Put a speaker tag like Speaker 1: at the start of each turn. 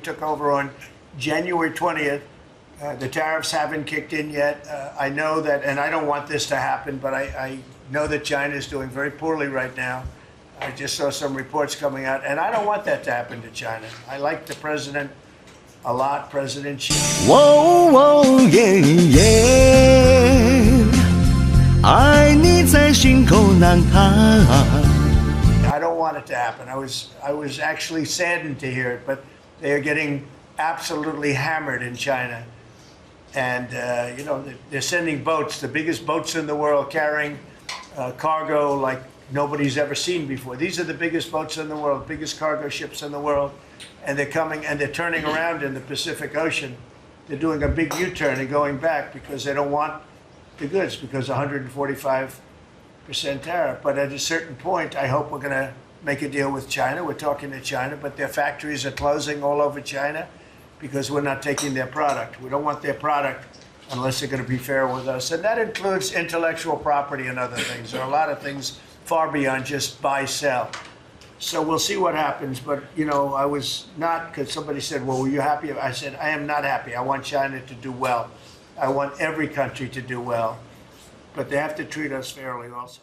Speaker 1: took over on January 20th. The tariffs haven't kicked in yet. I know that, and I don't want this to happen, but I know that China is doing very poorly right now. I just saw some reports coming out, and I don't want that to happen to China. I like the president a lot, President Xi.
Speaker 2: Whoa, whoa, yeah, yeah. 爱你在心口难开。
Speaker 1: I don't want it to happen. I was actually saddened to hear it, but they are getting absolutely hammered in China. And, they're sending boats, the biggest boats in the world, carrying cargo like nobody's ever seen before. These are the biggest boats in the world, biggest cargo ships in the world. And they're coming and they're turning around in the Pacific Ocean. They're doing a big U-turn and going back because they don't want the goods because 145% tariff. But at a certain point, I hope we're going to make a deal with China. We're talking to China, but their factories are closing all over China because we're not taking their product. We don't want their product unless they're going to be fair with us. And that includes intellectual property and other things. There are a lot of things far beyond just buy, sell. So we'll see what happens. But, I was not, because somebody said, well, were you happy? I said, I am not happy. I want China to do well. I want every country to do well. But they have to treat us fairly also.